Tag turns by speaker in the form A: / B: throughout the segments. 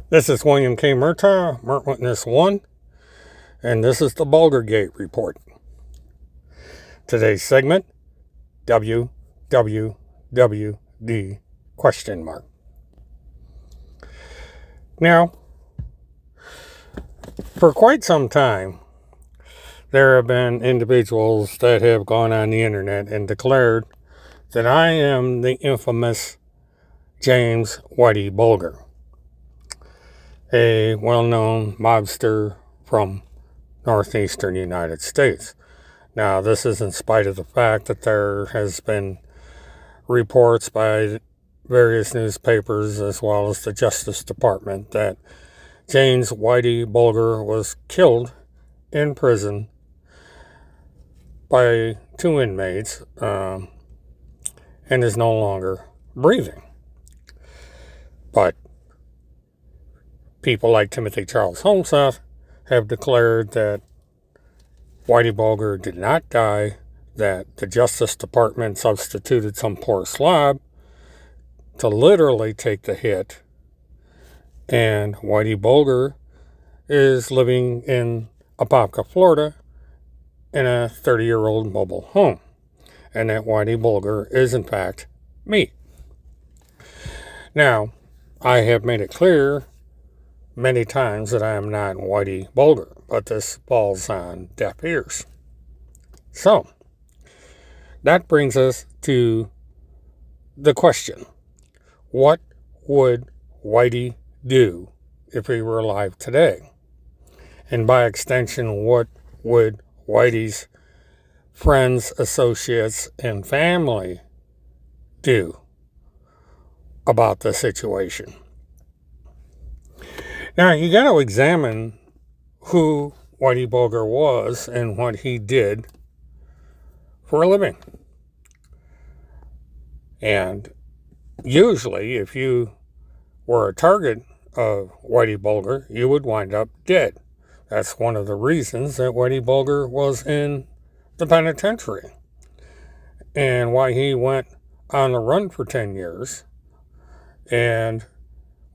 A: This is William K. Murtaugh, Mert Witness 1, and this is the Bulgargate Report. Today's segment, WWWD question mark. Now, for quite some time, there have been individuals that have gone on the internet and declared that I am the infamous James Whitey Bulger, a well-known mobster from northeastern United States. Now, this is in spite of the fact that there has been reports by various newspapers as well as the Justice Department that James Whitey Bulger was killed in prison by two inmates and is no longer breathing. But people like Timothy Charles Holmseth have declared that Whitey Bulger did not die, that the Justice Department substituted some poor slob to literally take the hit, and Whitey Bulger is living in Apopka, Florida, in a 30-year-old mobile home, and that Whitey Bulger is in fact me. Now, I have made it clear many times that I am not Whitey Bulger, but this falls on deaf ears. So, that brings us to the question: what would Whitey do if he were alive today? And by extension, what would Whitey's friends, associates, and family do about the situation? Now, you got to examine who Whitey Bulger was and what he did for a living. And usually, if you were a target of Whitey Bulger, you would wind up dead. That's one of the reasons that Whitey Bulger was in the penitentiary and why he went on the run for 10 years and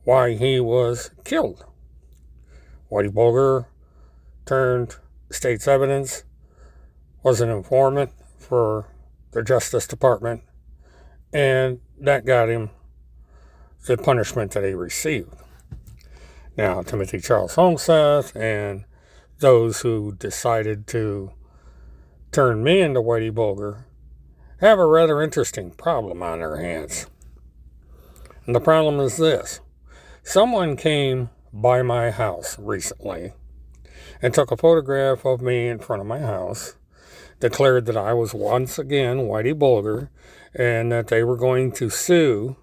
A: why he was killed. Whitey Bulger turned state's evidence, was an informant for the Justice Department, and that got him the punishment that he received. Now, Timothy Charles Holmseth and those who decided to turn me into Whitey Bulger have a rather interesting problem on their hands. And the problem is this: someone came by my house recently and took a photograph of me in front of my house, declared that I was once again Whitey Bulger, and that they were going to sue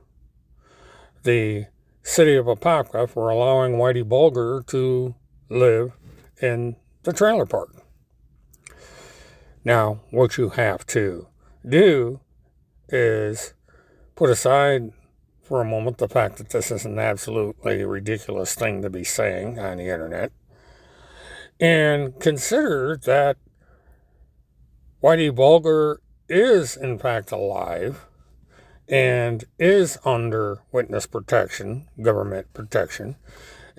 A: the city of Apopka for allowing Whitey Bulger to live in the trailer park. Now, what you have to do is put aside for a moment the fact that this is an absolutely ridiculous thing to be saying on the internet, and consider that Whitey Bulger is in fact alive and is under witness protection, government protection.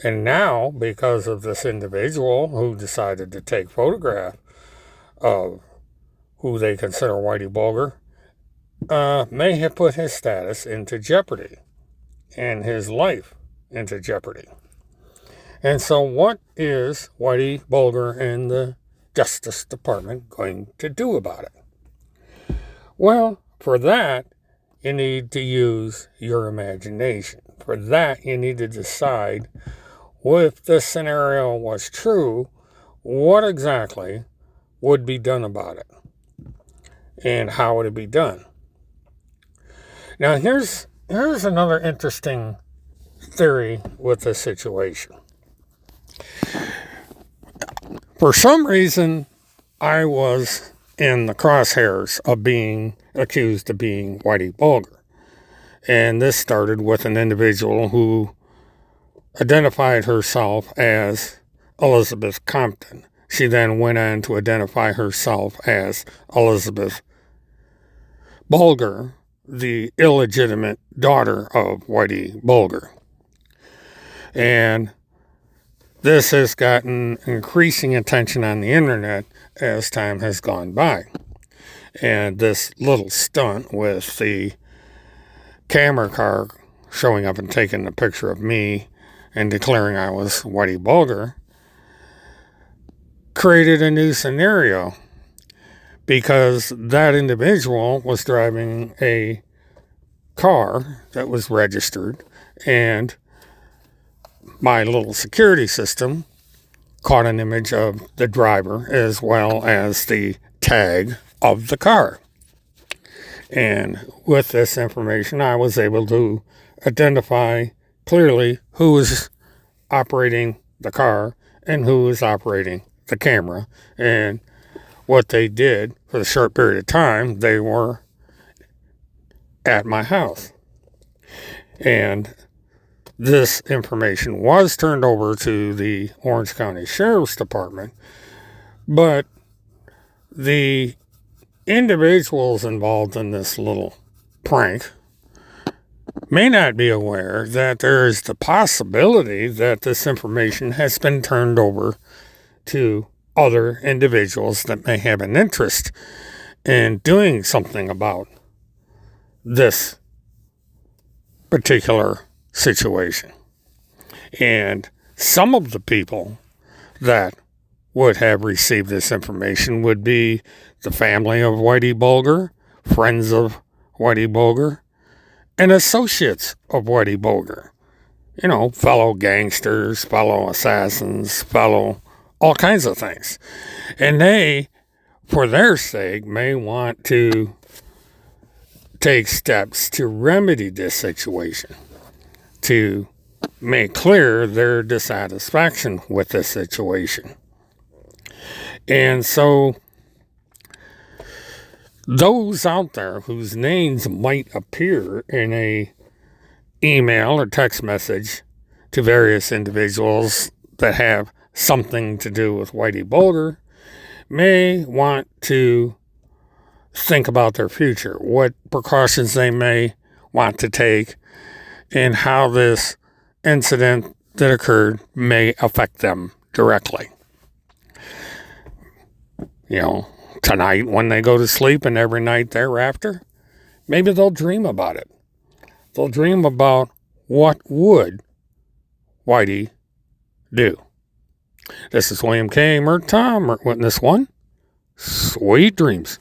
A: And now, because of this individual who decided to take photograph of who they consider Whitey Bulger, may have put his status into jeopardy and his life into jeopardy. And so what is Whitey Bulger and the Justice Department going to do about it? Well, for that, you need to use your imagination. For that, you need to decide, if this scenario was true, what exactly would be done about it and how would it be done. Now, here's another interesting theory with this situation. For some reason, I was in the crosshairs of being accused of being Whitey Bulger. And this started with an individual who identified herself as Elizabeth Compton. She then went on to identify herself as Elizabeth Bulger, the illegitimate daughter of Whitey Bulger. And this has gotten increasing attention on the internet as time has gone by. And this little stunt with the camera car showing up and taking a picture of me and declaring I was Whitey Bulger created a new scenario, because that individual was driving a car that was registered, and my little security system caught an image of the driver as well as the tag of the car. And with this information, I was able to identify clearly who was operating the car and who was operating the camera. And what they did for the short period of time, they were at my house. And this information was turned over to the Orange County Sheriff's Department, but the individuals involved in this little prank may not be aware that there is the possibility that this information has been turned over to other individuals that may have an interest in doing something about this particular situation. And some of the people that would have received this information would be the family of Whitey Bulger, friends of Whitey Bulger, and associates of Whitey Bulger. You know, fellow gangsters, fellow assassins, fellow all kinds of things. And they, for their sake, may want to take steps to remedy this situation, to make clear their dissatisfaction with this situation. And so those out there whose names might appear in a email or text message to various individuals that have something to do with Whitey Bulger may want to think about their future, what precautions they may want to take, and how this incident that occurred may affect them directly. You know, tonight when they go to sleep and every night thereafter, maybe they'll dream about it. They'll dream about what would Whitey do. This is William K. Mert Tom, Mert Witness 1. Sweet dreams.